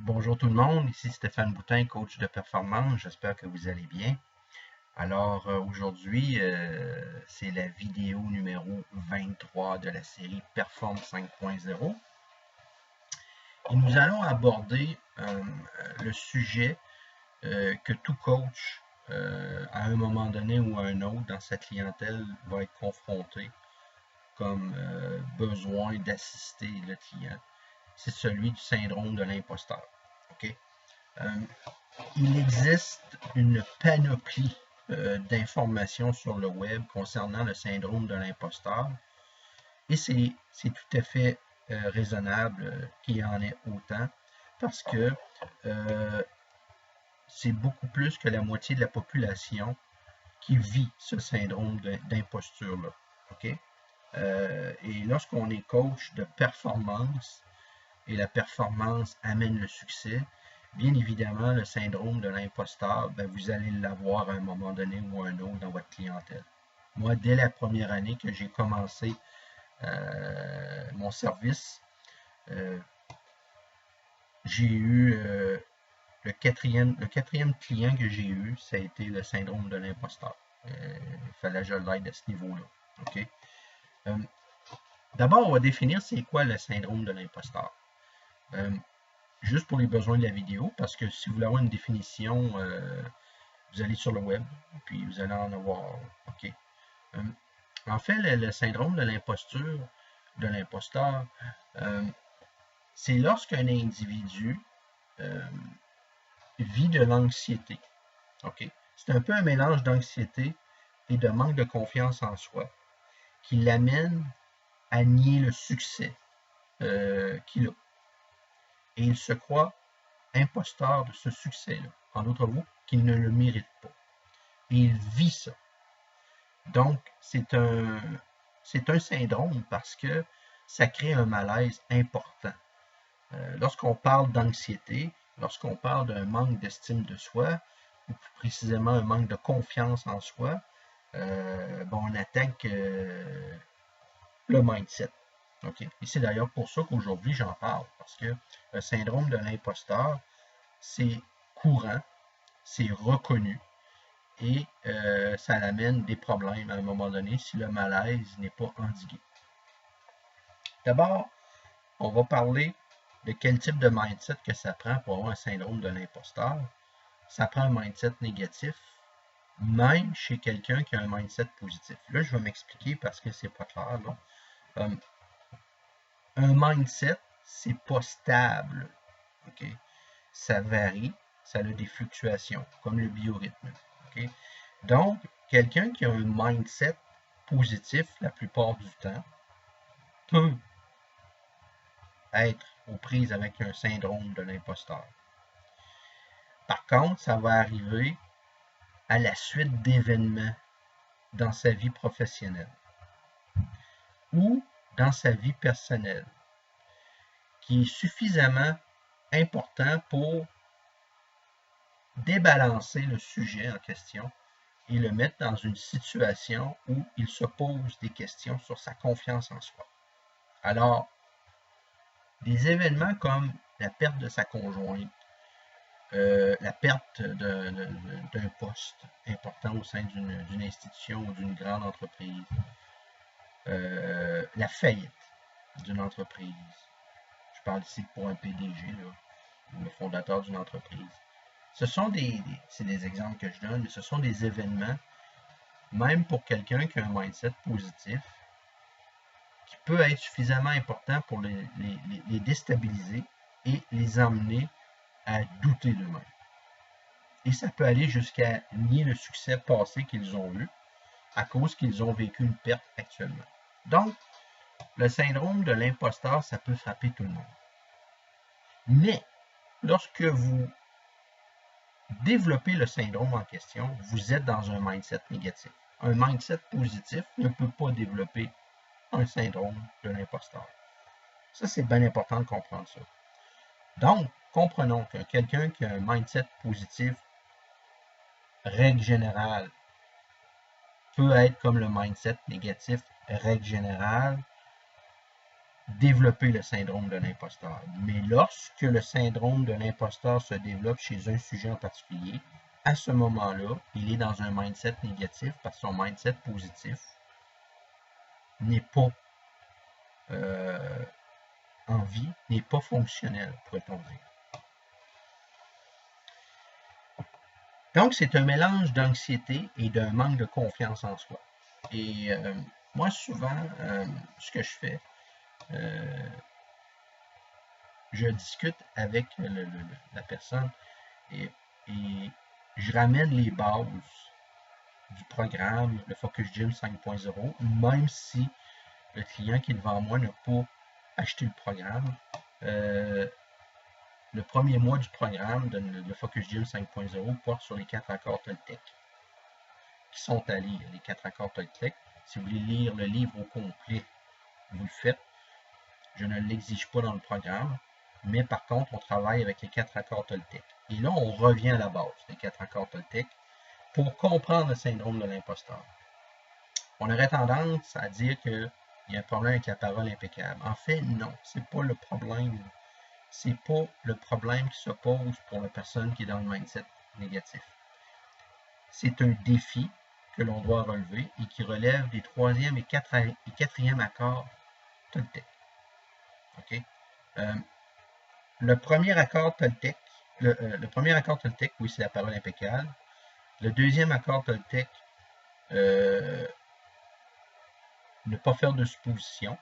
Bonjour tout le monde, ici Stéphane Boutin, coach de performance. J'espère que vous allez bien. Alors aujourd'hui, c'est la vidéo numéro 23 de la série Perform 5.0 et nous allons aborder le sujet que tout coach, à un moment donné ou à un autre dans sa clientèle, va être confronté comme besoin d'assister le client. C'est celui du syndrome de l'imposteur. OK? Il existe une panoplie d'informations sur le web concernant le syndrome de l'imposteur et c'est tout à fait raisonnable qu'il y en ait autant parce que c'est beaucoup plus que la moitié de la population qui vit ce syndrome d'imposture-là. OK? Et lorsqu'on est coach de performance et la performance amène le succès, bien évidemment, le syndrome de l'imposteur, vous allez l'avoir à un moment donné ou à un autre dans votre clientèle. Moi, dès la première année que j'ai commencé mon service, j'ai eu le quatrième client que j'ai eu, ça a été le syndrome de l'imposteur. Il fallait que je l'aide à ce niveau-là. OK? D'abord, on va définir c'est quoi le syndrome de l'imposteur. Juste pour les besoins de la vidéo, parce que si vous voulez avoir une définition, vous allez sur le web, puis vous allez en avoir. OK. En fait, le syndrome de l'imposteur, c'est lorsqu'un individu vit de l'anxiété. OK. C'est un peu un mélange d'anxiété et de manque de confiance en soi qui l'amène à nier le succès qu'il a. Et il se croit imposteur de ce succès-là. En d'autres mots, qu'il ne le mérite pas. Et il vit ça. Donc, c'est un syndrome parce que ça crée un malaise important. Lorsqu'on parle d'anxiété, lorsqu'on parle d'un manque d'estime de soi, ou plus précisément un manque de confiance en soi, on attaque le mindset. Okay? Et c'est d'ailleurs pour ça qu'aujourd'hui j'en parle, parce que le syndrome de l'imposteur, c'est courant, c'est reconnu, et ça amène des problèmes à un moment donné si le malaise n'est pas endigué. D'abord, on va parler de quel type de mindset que ça prend pour avoir un syndrome de l'imposteur. Ça prend un mindset négatif, même chez quelqu'un qui a un mindset positif. Là, je vais m'expliquer parce que c'est pas clair. Là. Un mindset, c'est pas stable. Okay? Ça varie, ça a des fluctuations, comme le biorhythme. Okay? Donc, quelqu'un qui a un mindset positif la plupart du temps peut être aux prises avec un syndrome de l'imposteur. Par contre, ça va arriver à la suite d'événements dans sa vie professionnelle ou dans sa vie personnelle qui est suffisamment important pour débalancer le sujet en question et le mettre dans une situation où il se pose des questions sur sa confiance en soi. Alors, des événements comme la perte de sa conjointe, la perte d'un poste important au sein d'une institution ou d'une grande entreprise, la faillite d'une entreprise. Je parle ici pour un PDG, là, le fondateur d'une entreprise. Ce sont c'est des exemples que je donne, mais ce sont des événements, même pour quelqu'un qui a un mindset positif, qui peut être suffisamment important pour les déstabiliser et les emmener à douter d'eux-mêmes. Et ça peut aller jusqu'à nier le succès passé qu'ils ont eu à cause qu'ils ont vécu une perte actuellement. Donc, le syndrome de l'imposteur, ça peut frapper tout le monde. Mais, lorsque vous développez le syndrome en question, vous êtes dans un mindset négatif. Un mindset positif ne peut pas développer un syndrome de l'imposteur. Ça, c'est bien important de comprendre ça. Donc, comprenons que quelqu'un qui a un mindset positif, règle générale, peut être comme le mindset négatif, règle générale, développer le syndrome de l'imposteur. Mais lorsque le syndrome de l'imposteur se développe chez un sujet en particulier, à ce moment-là, il est dans un mindset négatif parce que son mindset positif n'est pas en vie, n'est pas fonctionnel, pourrait-on dire. Donc, c'est un mélange d'anxiété et d'un manque de confiance en soi. Et moi, souvent, ce que je fais, je discute avec la personne et je ramène les bases du programme, le Focus Gym 5.0, même si le client qui est devant moi n'a pas acheté le programme. Le premier mois du programme de Focus Gym 5.0 porte sur les 4 accords Toltec qui sont à lire, les 4 accords Toltec. Si vous voulez lire le livre au complet, vous le faites. Je ne l'exige pas dans le programme, mais par contre, on travaille avec les 4 accords Toltec. Et là, on revient à la base des 4 accords Toltec pour comprendre le syndrome de l'imposteur. On aurait tendance à dire qu'il y a un problème avec la parole impeccable. En fait, non, c'est pas le problème. C'est pas le problème qui se pose pour la personne qui est dans le mindset négatif. C'est un défi que l'on doit relever et qui relève des 3e et 4e accords Toltec. Okay? Le premier accord Toltec, le premier accord Toltec, oui, c'est la parole impeccable. Le deuxième accord Toltec, ne pas faire de suppositions.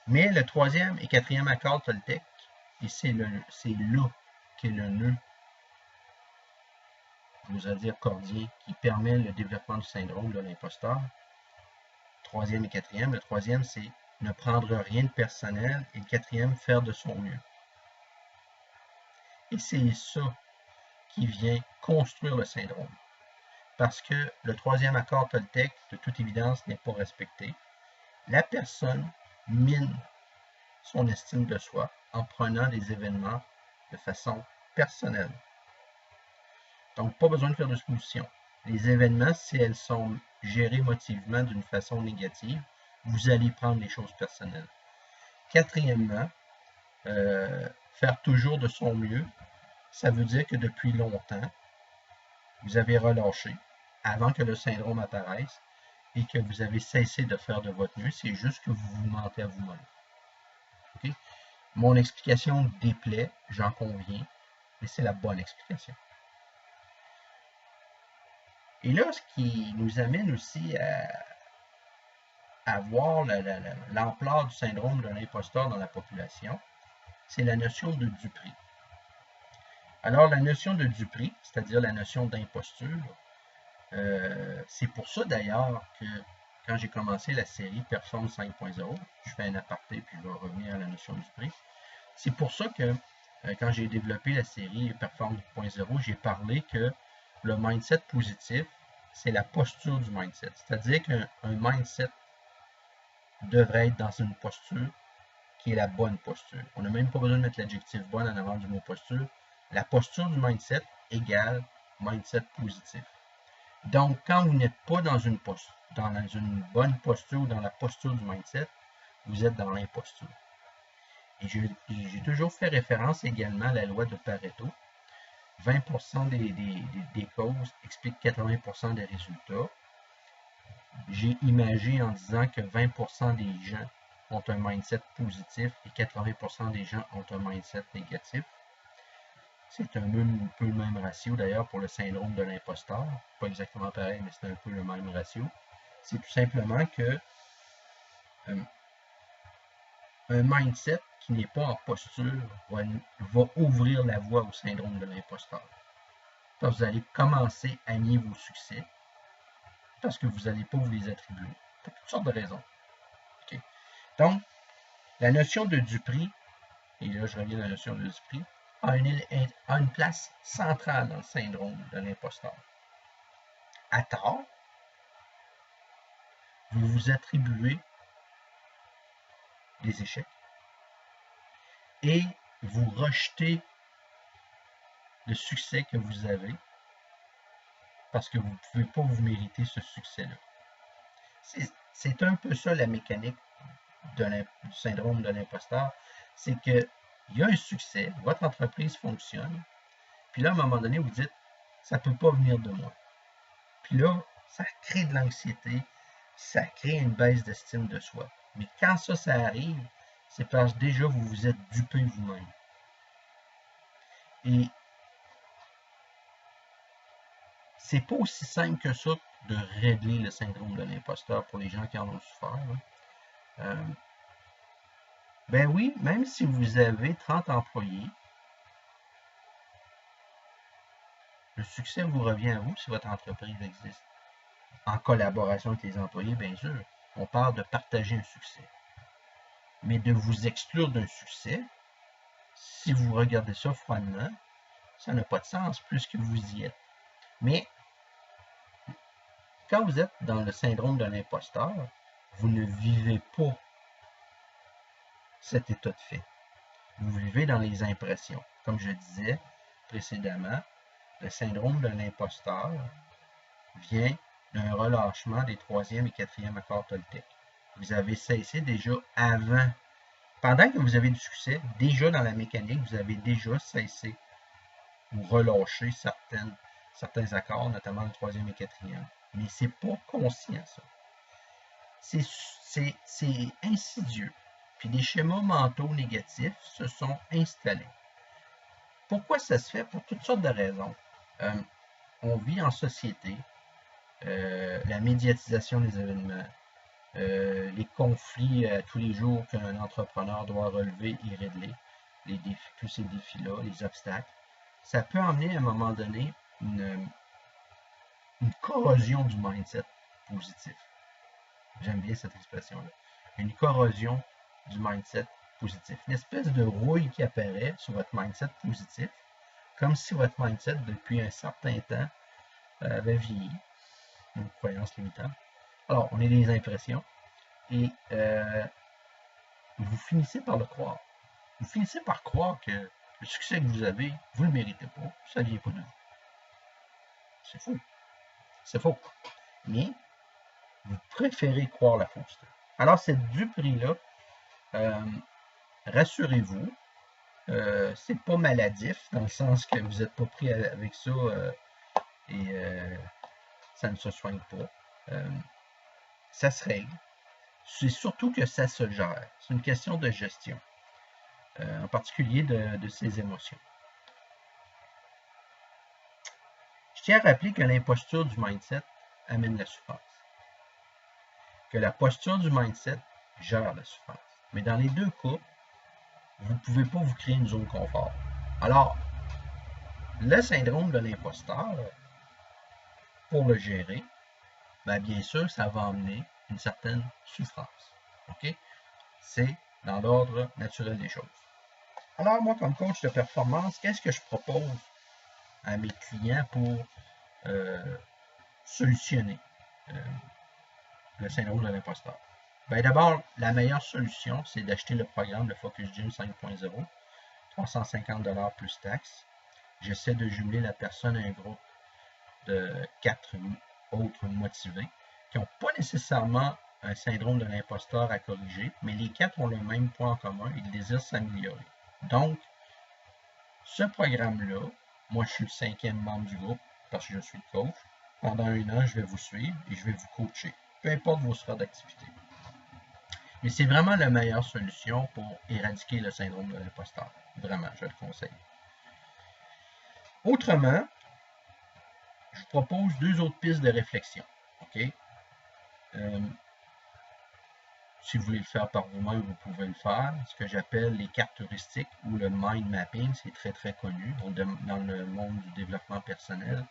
Mais le 3e et 4e accord Toltec, et c'est là qu'est le nœud, j'ose dire cordien, qui permet le développement du syndrome de l'imposteur. 3e et 4e. Le 3e, c'est ne prendre rien de personnel. Et le 4e, faire de son mieux. Et c'est ça qui vient construire le syndrome. Parce que le 3e accord Toltec, de toute évidence, n'est pas respecté. La personne mine son estime de soi en prenant des événements de façon personnelle. Donc, pas besoin de faire de suppositions. Les événements, si elles sont gérées émotivement d'une façon négative, vous allez prendre les choses personnelles. Quatrièmement, faire toujours de son mieux, ça veut dire que depuis longtemps, vous avez relâché avant que le syndrome apparaisse et que vous avez cessé de faire de votre mieux. C'est juste que vous vous mentez à vous-même. Okay? Mon explication déplaît, j'en conviens, mais c'est la bonne explication. Et là, ce qui nous amène aussi à voir l'ampleur du syndrome de l'imposteur dans la population, c'est la notion de duperie. Alors, la notion de duperie, c'est-à-dire la notion d'imposture, c'est pour ça d'ailleurs que quand j'ai commencé la série Perform 5.0, je fais un aparté puis je vais revenir à la notion de duperie, c'est pour ça que quand j'ai développé la série Perform 2.0, j'ai parlé que le mindset positif, c'est la posture du mindset. C'est-à-dire qu'un mindset devrait être dans une posture qui est la bonne posture. On n'a même pas besoin de mettre l'adjectif bonne en avant du mot posture. La posture du mindset égale mindset positif. Donc, quand vous n'êtes pas dans une bonne posture ou dans la posture du mindset, vous êtes dans l'imposture. Et j'ai toujours fait référence également à la loi de Pareto. 20% des causes expliquent 80% des résultats. J'ai imagé en disant que 20% des gens ont un mindset positif et 80% des gens ont un mindset négatif. C'est un peu le même ratio d'ailleurs pour le syndrome de l'imposteur. Pas exactement pareil, mais c'est un peu le même ratio. C'est tout simplement que un mindset qui n'est pas en posture va ouvrir la voie au syndrome de l'imposteur. Donc, vous allez commencer à nier vos succès parce que vous n'allez pas vous les attribuer. Pour toutes sortes de raisons. Okay. Donc, la notion de duperie, et là je reviens à la notion de duperie, a une place centrale dans le syndrome de l'imposteur. À tort, vous vous attribuez des échecs et vous rejetez le succès que vous avez parce que vous ne pouvez pas vous mériter ce succès-là. C'est un peu ça la mécanique du syndrome de l'imposteur, c'est qu'il y a un succès, votre entreprise fonctionne, puis là, à un moment donné, vous dites, ça ne peut pas venir de moi. Puis là, ça crée de l'anxiété, ça crée une baisse d'estime de soi. Mais quand ça arrive, c'est parce que déjà vous vous êtes dupé vous-même. Et c'est pas aussi simple que ça de régler le syndrome de l'imposteur pour les gens qui en ont souffert. Ben oui, même si vous avez 30 employés, le succès vous revient à vous si votre entreprise existe. En collaboration avec les employés, bien sûr. On parle de partager un succès. Mais de vous exclure d'un succès, si vous regardez ça froidement, ça n'a pas de sens plus que vous y êtes. Mais quand vous êtes dans le syndrome de l'imposteur, vous ne vivez pas cet état de fait. Vous vivez dans les impressions. Comme je disais précédemment, le syndrome de l'imposteur vient d'un relâchement des 3e et 4e accords toltèques. Vous avez cessé déjà avant. Pendant que vous avez du succès, déjà dans la mécanique, vous avez déjà cessé ou relâché certains accords, notamment le 3e et 4e. Mais c'est pas conscient, ça. C'est insidieux. Puis des schémas mentaux négatifs se sont installés. Pourquoi ça se fait? Pour toutes sortes de raisons. On vit en société, la médiatisation des événements, les conflits tous les jours qu'un entrepreneur doit relever et régler, tous ces défis-là, les obstacles, ça peut emmener à un moment donné une corrosion du mindset positif. J'aime bien cette expression-là. Une corrosion du mindset positif. Une espèce de rouille qui apparaît sur votre mindset positif, comme si votre mindset, depuis un certain temps, avait vieilli. Une croyance limitante. Alors, on est des impressions et vous finissez par le croire. Vous finissez par croire que le succès que vous avez, vous ne le méritez pas, ça ne vient pas de vous. C'est faux. C'est faux. Mais vous préférez croire la fausseté. Alors, cette duperie-là, rassurez-vous, c'est pas maladif, dans le sens que vous n'êtes pas pris avec ça et ça ne se soigne pas. Ça se règle. C'est surtout que ça se gère. C'est une question de gestion, en particulier de ses émotions. Je tiens à rappeler que l'imposture du mindset amène la souffrance. Que la posture du mindset gère la souffrance. Mais dans les deux cas, vous ne pouvez pas vous créer une zone de confort. Alors, le syndrome de l'imposteur, pour le gérer, bien sûr, ça va amener une certaine souffrance. OK? C'est dans l'ordre naturel des choses. Alors, moi, comme coach de performance, qu'est-ce que je propose à mes clients pour solutionner le syndrome de l'imposteur? D'abord, la meilleure solution, c'est d'acheter le programme, le Focus Gym 5.0, 350$ plus taxes. J'essaie de jumeler la personne à un groupe de 4 autres motivés qui n'ont pas nécessairement un syndrome de l'imposteur à corriger, mais les 4 ont le même point en commun, ils désirent s'améliorer. Donc, ce programme-là, moi je suis le 5e membre du groupe parce que je suis le coach. Pendant 1 an, je vais vous suivre et je vais vous coacher, peu importe vos sphères d'activité. Mais c'est vraiment la meilleure solution pour éradiquer le syndrome de l'imposteur. Vraiment, je le conseille. Autrement, je vous propose 2 autres pistes de réflexion. OK? Si vous voulez le faire par vous-même, vous pouvez le faire. Ce que j'appelle les cartes heuristiques ou le mind mapping, c'est très très connu dans le monde du développement personnel.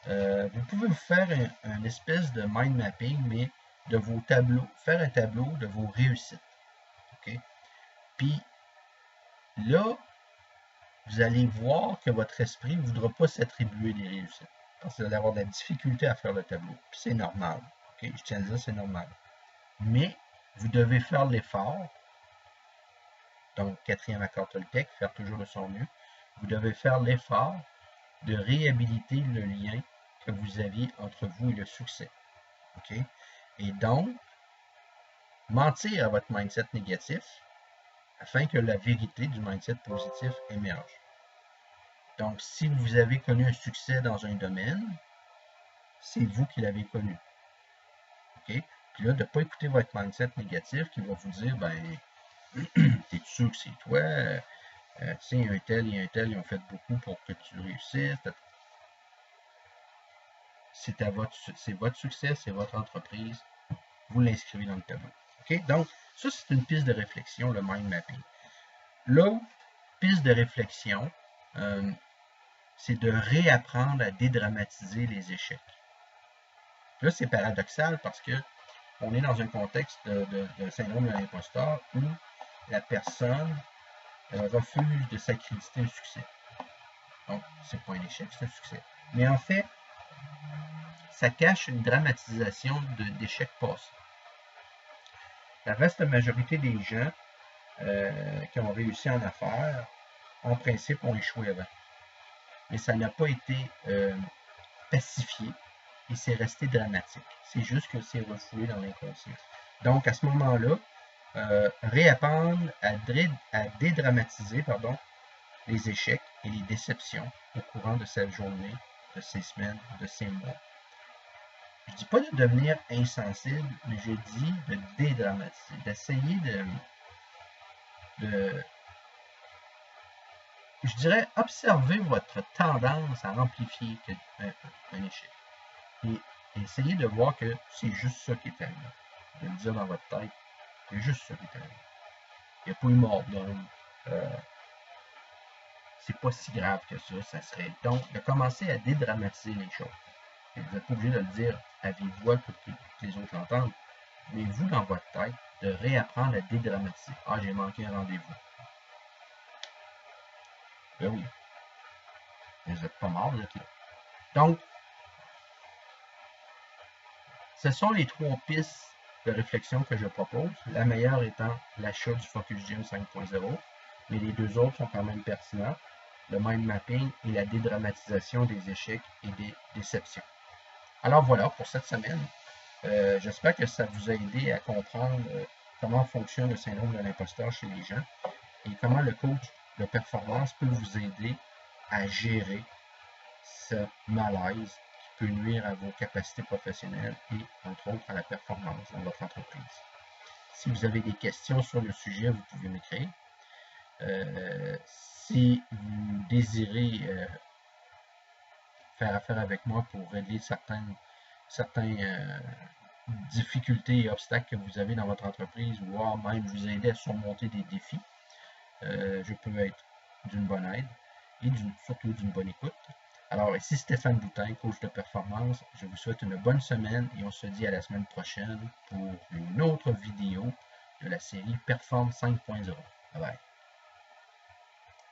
Vous pouvez vous faire un espèce de mind mapping, mais de vos tableaux, faire un tableau de vos réussites. OK? Puis là, vous allez voir que votre esprit ne voudra pas s'attribuer des réussites. Parce que vous allez avoir de la difficulté à faire le tableau. Puis c'est normal. OK? Je tiens à dire, c'est normal. Mais vous devez faire l'effort. Donc, 4e accord Toltec, faire toujours de son mieux. Vous devez faire l'effort de réhabiliter le lien que vous aviez entre vous et le succès. OK? Et donc, mentir à votre mindset négatif afin que la vérité du mindset positif émerge. Donc, si vous avez connu un succès dans un domaine, c'est vous qui l'avez connu. OK? Puis là, de ne pas écouter votre mindset négatif qui va vous dire, ben, t'es sûr que c'est toi? Tu sais, un tel et un tel, ils ont fait beaucoup pour que tu réussisses. C'est votre succès, c'est votre entreprise. Vous l'inscrivez dans le tableau. OK? Donc, ça, c'est une piste de réflexion, le mind mapping. L'autre piste de réflexion, c'est de réapprendre à dédramatiser les échecs. Là, c'est paradoxal parce que on est dans un contexte de syndrome de l'imposteur où la personne refuse de s'accréditer un succès. Donc, c'est pas un échec, c'est un succès. Mais en fait, ça cache une dramatisation d'échecs passés. La vaste majorité des gens qui ont réussi en affaires, en principe, ont échoué avant. Mais ça n'a pas été pacifié et c'est resté dramatique. C'est juste que c'est refoulé dans l'inconscient. Donc, à ce moment-là, réapprendre à dédramatiser les échecs et les déceptions au courant de cette journée, de ces semaines, de ces mois. Je ne dis pas de devenir insensible, mais je dis de dédramatiser, d'essayer je dirais, observer votre tendance à amplifier un échec. Et essayez de voir que c'est juste ça qui est arrivé. De le dire dans votre tête, c'est juste ça qui est arrivé. Il n'y a pas eu mort d'homme. C'est pas si grave que ça serait. Donc, de commencer à dédramatiser les choses. Et vous n'êtes pas obligé de le dire à vive voix pour que les autres l'entendent. Mais vous, dans votre tête, de réapprendre à dédramatiser. Ah, j'ai manqué un rendez-vous. Ben oui. Vous n'êtes pas mort, vous êtes là. Donc, ce sont les trois pistes de réflexion que je propose. La meilleure étant l'achat du Focus Gym 5.0, mais les deux autres sont quand même pertinents. Le mind mapping et la dédramatisation des échecs et des déceptions. Alors voilà pour cette semaine. J'espère que ça vous a aidé à comprendre comment fonctionne le syndrome de l'imposteur chez les gens et comment le coach de performance peut vous aider à gérer ce malaise qui peut nuire à vos capacités professionnelles et, entre autres, à la performance dans votre entreprise. Si vous avez des questions sur le sujet, vous pouvez m'écrire. Si vous désirez faire affaire avec moi pour régler certaines difficultés et obstacles que vous avez dans votre entreprise, voire même vous aider à surmonter des défis, je peux être d'une bonne aide et surtout d'une bonne écoute. Alors, ici Stéphane Boutin, coach de performance. Je vous souhaite une bonne semaine et on se dit à la semaine prochaine pour une autre vidéo de la série Perform 5.0. Bye bye.